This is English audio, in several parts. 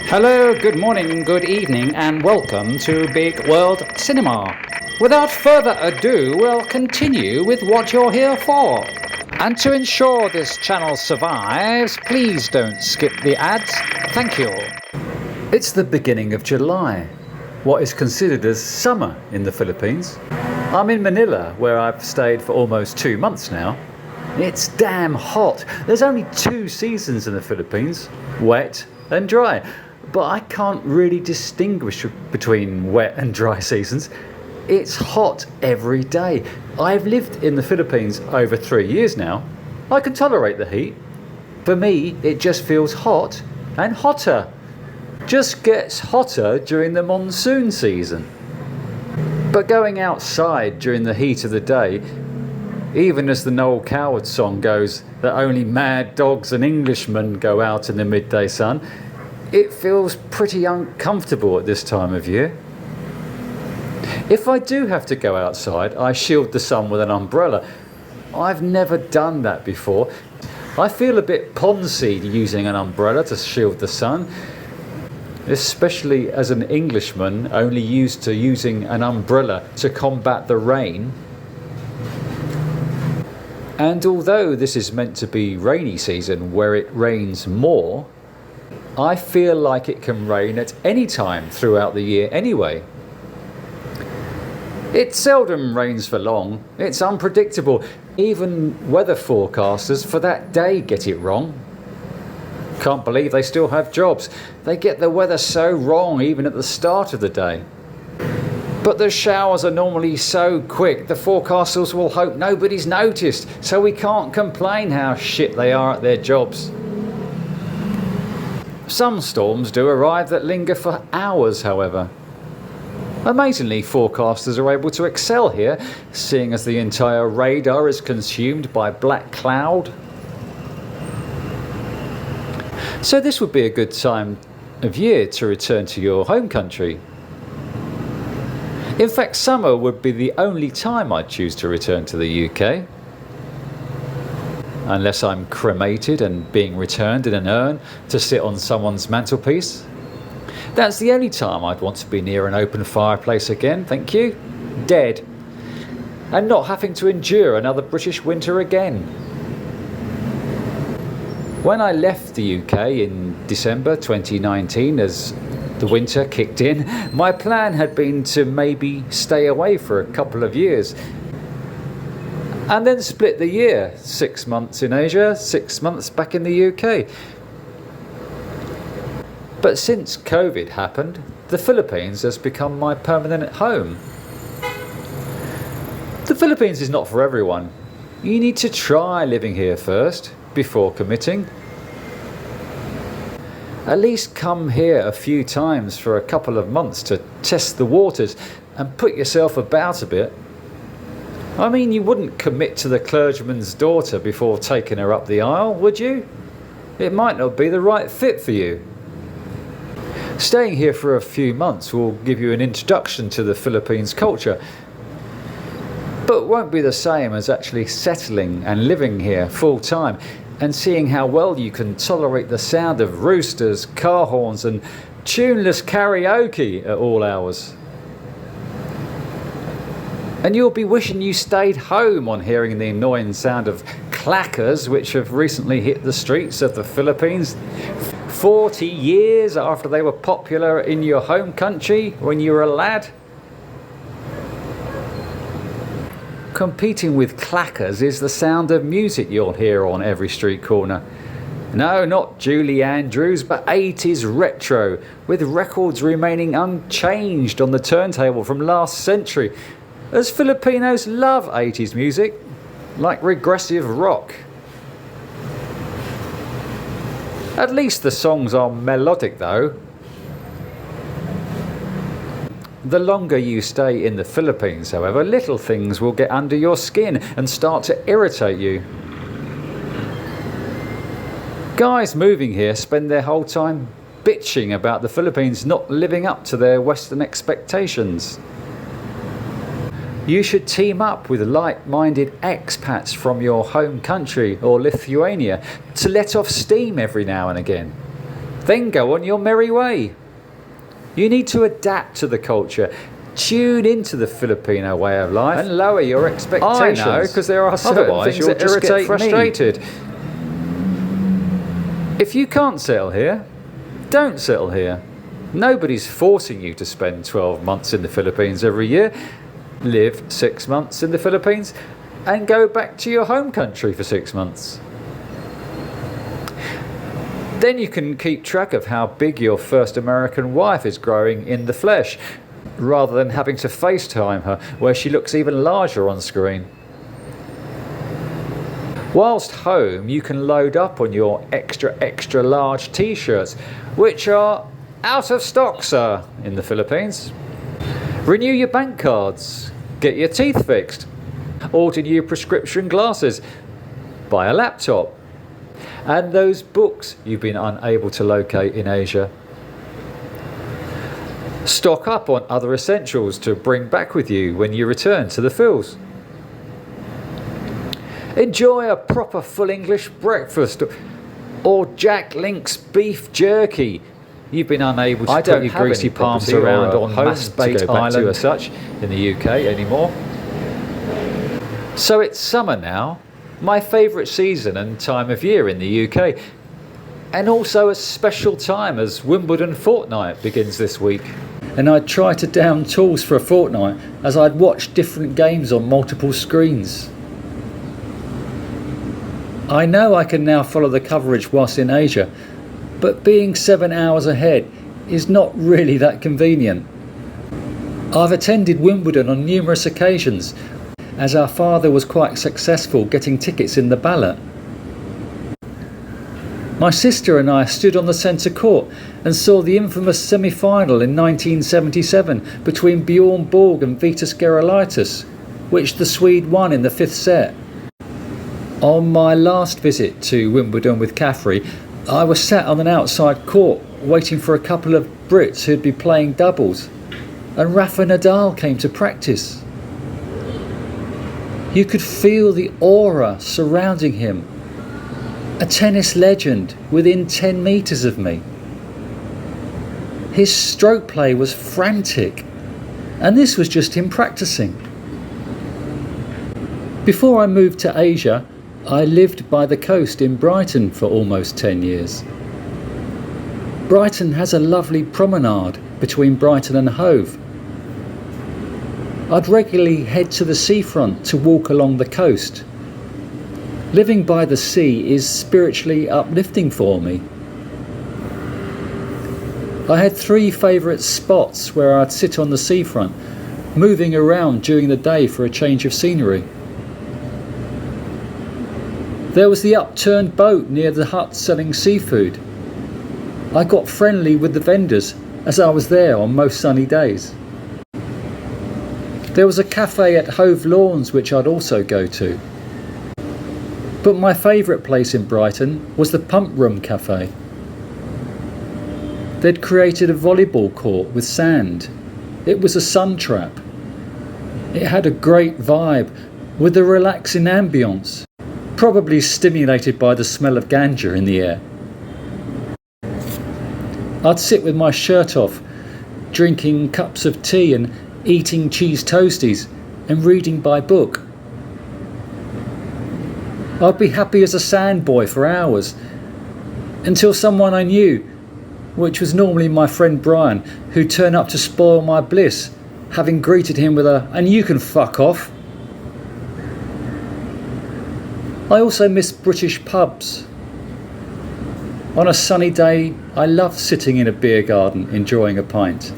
Hello, good morning, good evening, and welcome to Bigg World Cinema. Without further ado, we'll continue with what you're here for. And to ensure this channel survives, please don't skip the ads. Thank you. It's the beginning of July, what is considered as summer in the Philippines. I'm in Manila, where I've stayed for almost 2 months now. It's damn hot. There's only 2 seasons in the Philippines, wet and dry. But I can't really distinguish between wet and dry seasons. It's hot every day. I've lived in the Philippines over 3 years now. I can tolerate the heat. For me, it just feels hot and hotter. Just gets hotter during the monsoon season. But going outside during the heat of the day, even as the Noel Coward song goes, that only mad dogs and Englishmen go out in the midday sun, it feels pretty uncomfortable at this time of year. If I do have to go outside, I shield the sun with an umbrella. I've never done that before. I feel a bit poncy using an umbrella to shield the sun, especially as an Englishman only used to using an umbrella to combat the rain. And although this is meant to be rainy season where it rains more, I feel like it can rain at any time throughout the year anyway. It seldom rains for long. It's unpredictable. Even weather forecasters for that day get it wrong. Can't believe they still have jobs. They get the weather so wrong even at the start of the day. But the showers are normally so quick, the forecasters will hope nobody's noticed, so we can't complain how shit they are at their jobs. Some storms do arrive that linger for hours, however. Amazingly, forecasters are able to excel here, seeing as the entire radar is consumed by black cloud. So this would be a good time of year to return to your home country. In fact, summer would be the only time I'd choose to return to the UK. Unless I'm cremated and being returned in an urn to sit on someone's mantelpiece. That's the only time I'd want to be near an open fireplace again, thank you. Dead. And not having to endure another British winter again. When I left the UK in December 2019 as the winter kicked in, my plan had been to maybe stay away for a couple of years and then split the year, 6 months in Asia, 6 months back in the UK. But since COVID happened, the Philippines has become my permanent home. The Philippines is not for everyone. You need to try living here first, before committing. At least come here a few times for a couple of months to test the waters and put yourself about a bit. I mean, you wouldn't commit to the clergyman's daughter before taking her up the aisle, would you? It might not be the right fit for you. Staying here for a few months will give you an introduction to the Philippines culture, but won't be the same as actually settling and living here full time and seeing how well you can tolerate the sound of roosters, car horns and tuneless karaoke at all hours. And you'll be wishing you stayed home on hearing the annoying sound of clackers which have recently hit the streets of the Philippines 40 years after they were popular in your home country when you were a lad. Competing with clackers is the sound of music you'll hear on every street corner. No, not Julie Andrews, but 80s retro, with records remaining unchanged on the turntable from last century, as Filipinos love 80s music, like regressive rock. At least the songs are melodic though. The longer you stay in the Philippines, however, little things will get under your skin and start to irritate you. Guys moving here spend their whole time bitching about the Philippines not living up to their Western expectations. You should team up with like-minded expats from your home country or Lithuania to let off steam every now and again. then go on your merry way. You need to adapt to the culture, tune into the Filipino way of life, and lower your expectations. I know, because there are certain things that irritate, frustrated. If you can't settle here, don't settle here. Nobody's forcing you to spend 12 months in the Philippines every year. Live 6 months in the Philippines and go back to your home country for 6 months. Then you can keep track of how big your first American wife is growing in the flesh, rather than having to FaceTime her where she looks even larger on screen. Whilst home, you can load up on your extra large t-shirts, which are out of stock, sir, in the Philippines. Renew your bank cards, get your teeth fixed, order new prescription glasses, buy a laptop, and those books you've been unable to locate in Asia. Stock up on other essentials to bring back with you when you return to the Phils. Enjoy a proper full English breakfast or Jack Link's beef jerky. You've been unable to put your greasy palms around on Masbate Island as such in the UK anymore. So it's summer now, my favourite season and time of year in the UK, and also a special time as Wimbledon fortnight begins this week. And I'd try to down tools for a fortnight as I'd watch different games on multiple screens. I know I can now follow the coverage whilst in Asia, but being 7 hours ahead is not really that convenient. I've attended Wimbledon on numerous occasions, as our father was quite successful getting tickets in the ballot. My sister and I stood on the centre court and saw the infamous semi-final in 1977 between Bjorn Borg and Vitas Gerulaitis, which the Swede won in the 5th set. On my last visit to Wimbledon with Caffrey, I was sat on an outside court waiting for a couple of Brits who'd be playing doubles, and Rafa Nadal came to practice. You could feel the aura surrounding him. A tennis legend within 10 metres of me. His stroke play was frantic, and this was just him practicing. Before I moved to Asia, I lived by the coast in Brighton for almost 10 years. Brighton has a lovely promenade between Brighton and Hove. I'd regularly head to the seafront to walk along the coast. Living by the sea is spiritually uplifting for me. I had 3 favourite spots where I'd sit on the seafront, moving around during the day for a change of scenery. There was the upturned boat near the hut selling seafood. I got friendly with the vendors as I was there on most sunny days. There was a cafe at Hove Lawns which I'd also go to. But my favourite place in Brighton was the Pump Room Cafe. They'd created a volleyball court with sand. It was a sun trap. It had a great vibe with a relaxing ambience, probably stimulated by the smell of ganja in the air. I'd sit with my shirt off, drinking cups of tea and eating cheese toasties and reading by book. I'd be happy as a sand boy for hours, until someone I knew, which was normally my friend Brian, who'd turn up to spoil my bliss, having greeted him with a "and you can fuck off." I also miss British pubs. On a sunny day, I love sitting in a beer garden enjoying a pint.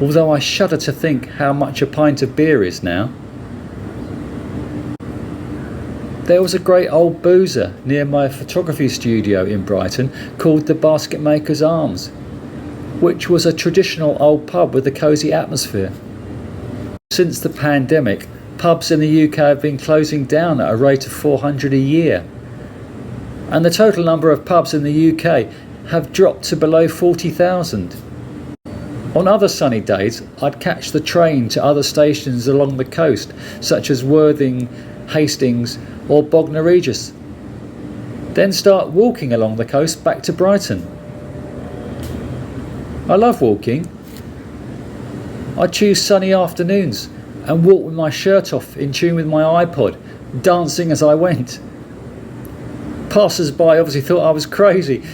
Although I shudder to think how much a pint of beer is now. There was a great old boozer near my photography studio in Brighton called the Basket Maker's Arms, which was a traditional old pub with a cosy atmosphere. Since the pandemic, pubs in the UK have been closing down at a rate of 400 a year, and the total number of pubs in the UK have dropped to below 40,000. On other sunny days, I'd catch the train to other stations along the coast, such as Worthing, Hastings or Bognor Regis. then start walking along the coast back to Brighton. I love walking. I choose sunny afternoons and walk with my shirt off in tune with my iPod, dancing as I went. Passers-by obviously thought I was crazy,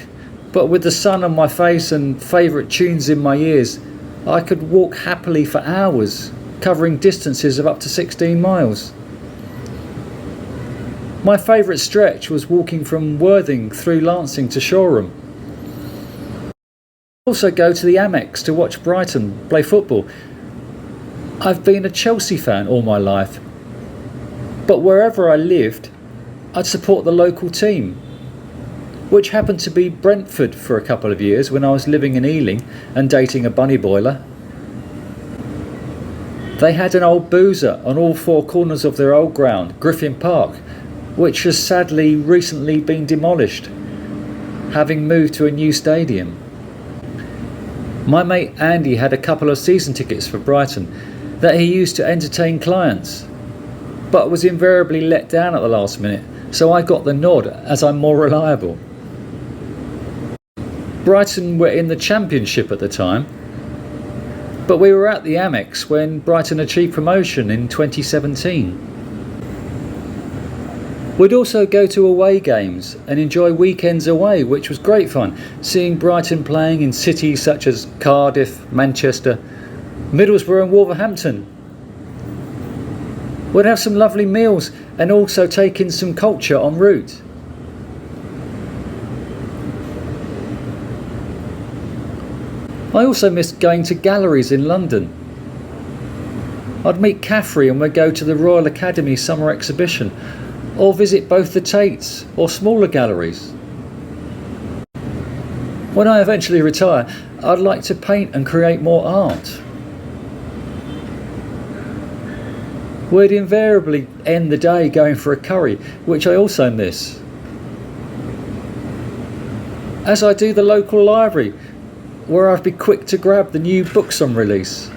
but with the sun on my face and favourite tunes in my ears, I could walk happily for hours, covering distances of up to 16 miles. My favourite stretch was walking from Worthing through Lancing to Shoreham. I also go to the Amex to watch Brighton play football. I've been a Chelsea fan all my life, but wherever I lived, I'd support the local team, which happened to be Brentford for a couple of years when I was living in Ealing and dating a bunny boiler. They had an old boozer on all four corners of their old ground, Griffin Park, which has sadly recently been demolished, having moved to a new stadium. My mate Andy had a couple of season tickets for Brighton that he used to entertain clients, but was invariably let down at the last minute, so I got the nod as I'm more reliable. Brighton were in the Championship at the time, but we were at the Amex when Brighton achieved promotion in 2017. We'd also go to away games and enjoy weekends away, which was great fun, seeing Brighton playing in cities such as Cardiff, Manchester, Middlesbrough and Wolverhampton. We'd have some lovely meals and also take in some culture en route. I also missed going to galleries in London. I'd meet Caffrey and we'd go to the Royal Academy summer exhibition, or visit both the Tates or smaller galleries. When I eventually retire, I'd like to paint and create more art. We'd invariably end the day going for a curry, which I also miss. As I do the local library, where I'd be quick to grab the new books on release.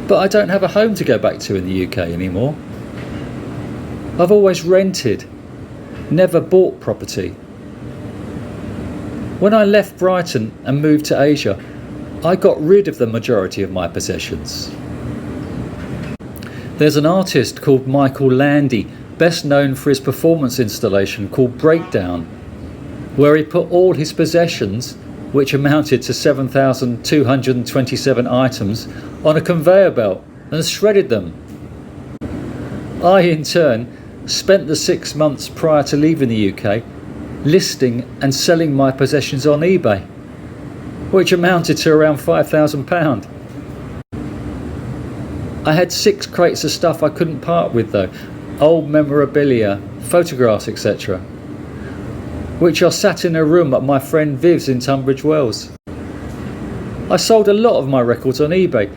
But I don't have a home to go back to in the UK anymore. I've always rented, never bought property. When I left Brighton and moved to Asia, I got rid of the majority of my possessions. There's an artist called Michael Landy, best known for his performance installation called Breakdown, where he put all his possessions, which amounted to 7,227 items, on a conveyor belt and shredded them. I, in turn, spent the 6 months prior to leaving the UK listing and selling my possessions on eBay, which amounted to around £5,000. I had 6 crates of stuff I couldn't part with though, old memorabilia, photographs, etc., which are sat in a room at my friend Viv's in Tunbridge Wells. I sold a lot of my records on eBay,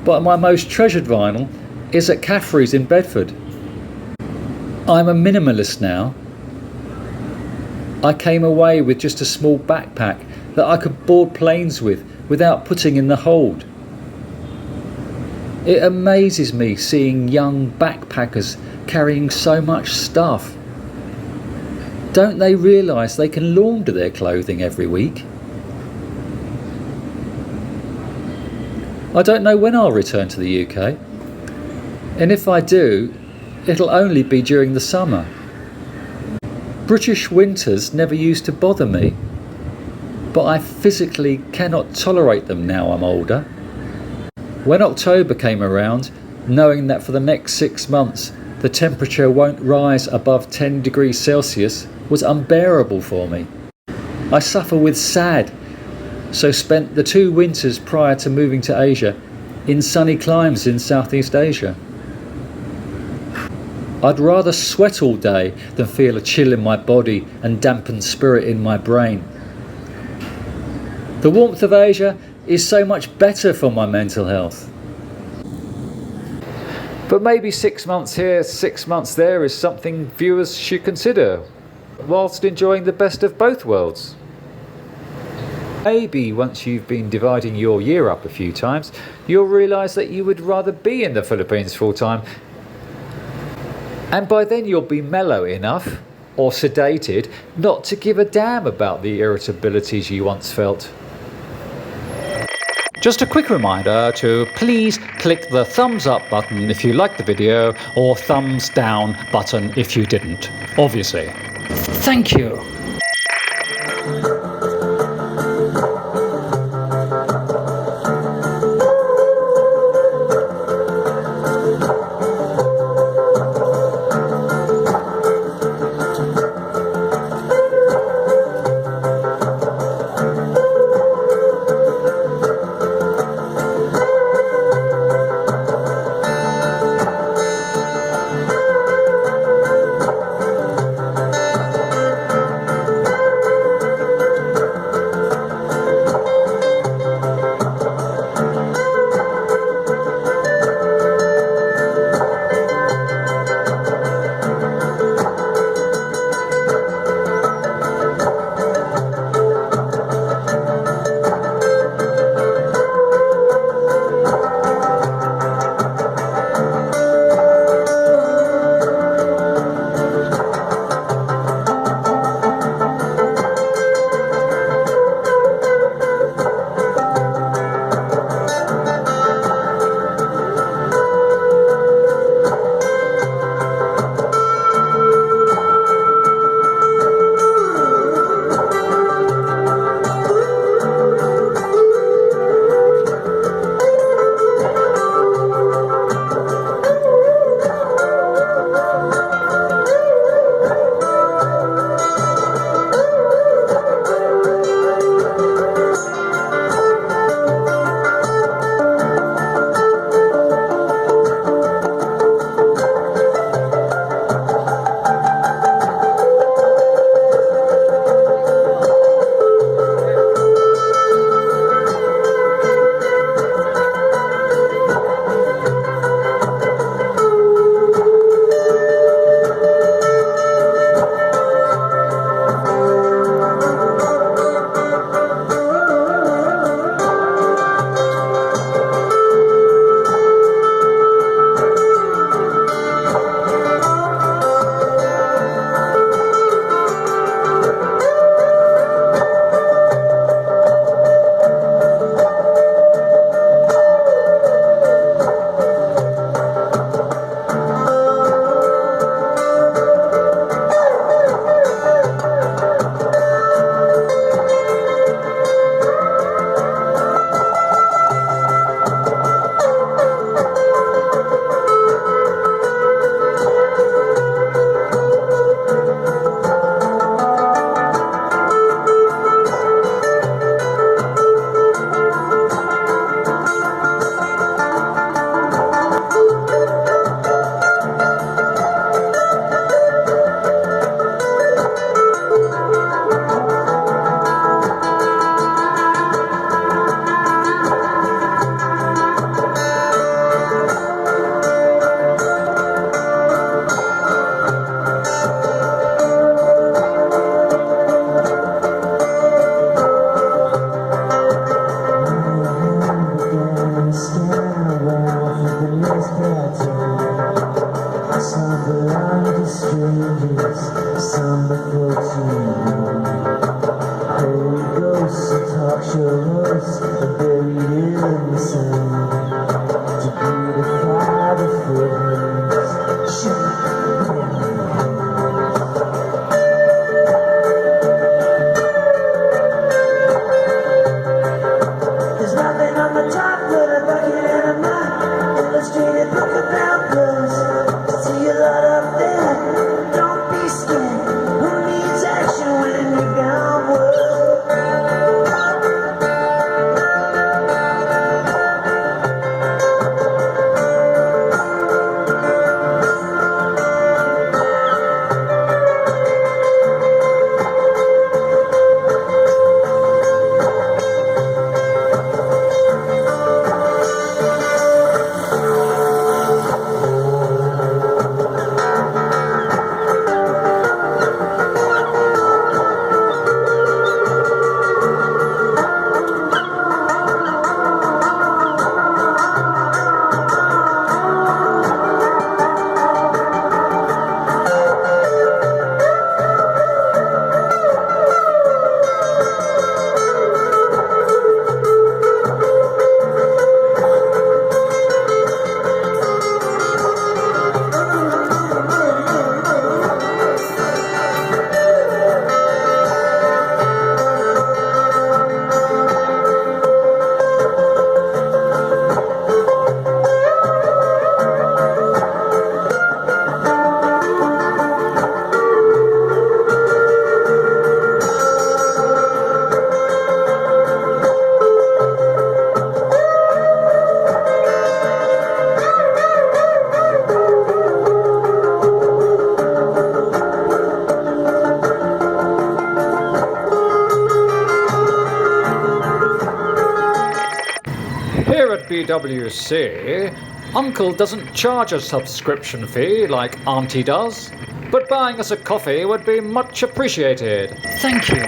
but my most treasured vinyl is at Caffrey's in Bedford. I'm a minimalist now. I came away with just a small backpack that I could board planes with without putting in the hold. It amazes me seeing young backpackers carrying so much stuff. Don't they realise they can launder their clothing every week? I don't know when I'll return to the UK, and if I do, it'll only be during the summer. British winters never used to bother me, but I physically cannot tolerate them now I'm older. When October came around, knowing that for the next 6 months the temperature won't rise above 10 degrees Celsius was unbearable for me. I suffer with SAD, so spent the 2 winters prior to moving to Asia in sunny climes in Southeast Asia. I'd rather sweat all day than feel a chill in my body and dampened spirit in my brain. The warmth of Asia is so much better for my mental health. But maybe 6 months here, 6 months there is something viewers should consider, whilst enjoying the best of both worlds. Maybe once you've been dividing your year up a few times, you'll realise that you would rather be in the Philippines full time, and by then you'll be mellow enough or sedated not to give a damn about the irritabilities you once felt. Just a quick reminder to please click the thumbs up button if you liked the video, or thumbs down button if you didn't, obviously. Thank you. here at BWC, Uncle doesn't charge a subscription fee like Auntie does, but buying us a coffee would be much appreciated. Thank you.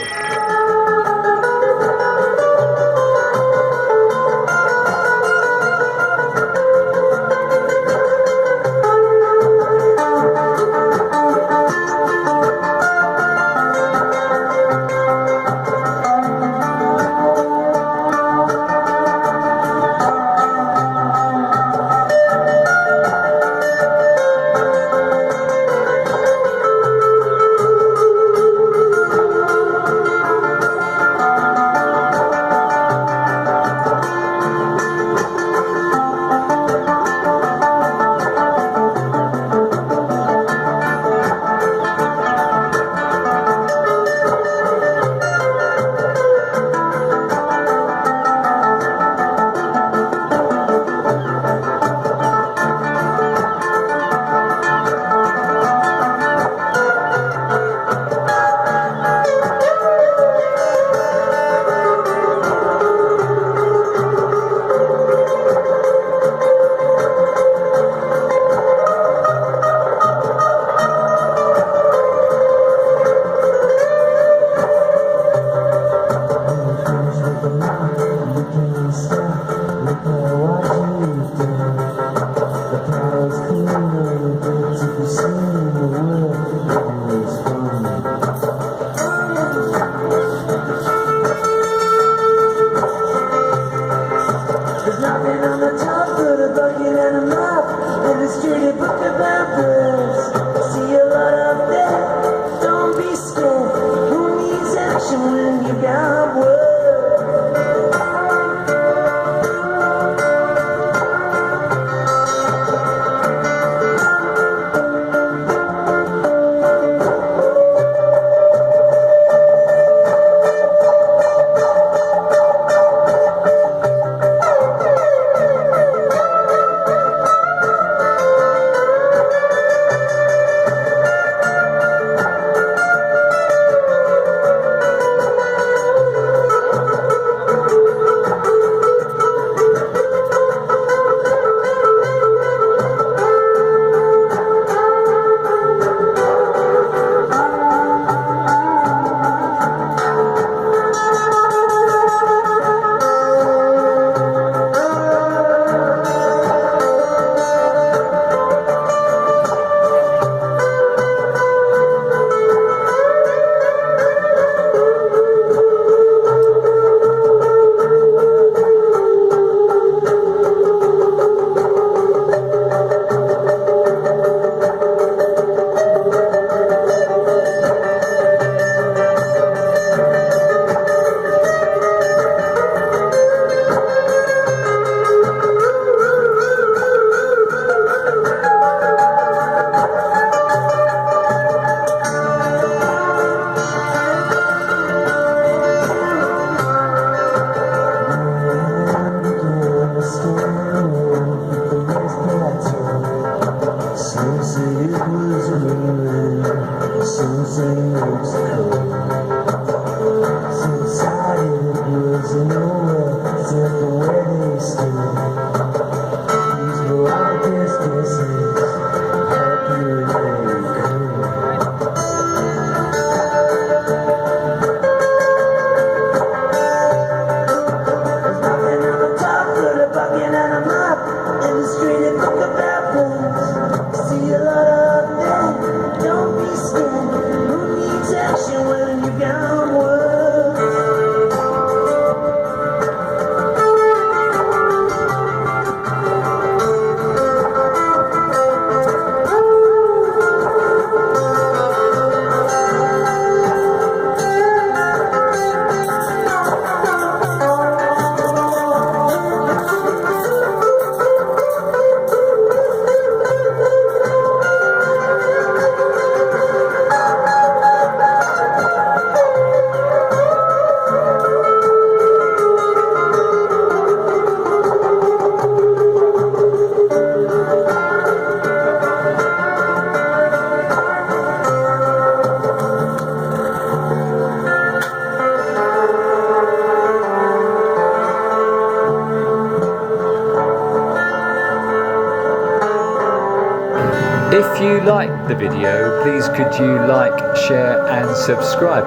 If you liked the video, please could you like, share and subscribe.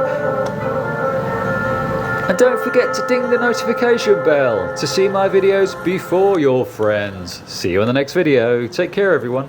And don't forget to ding the notification bell to see my videos before your friends. See you in the next video. Take care everyone.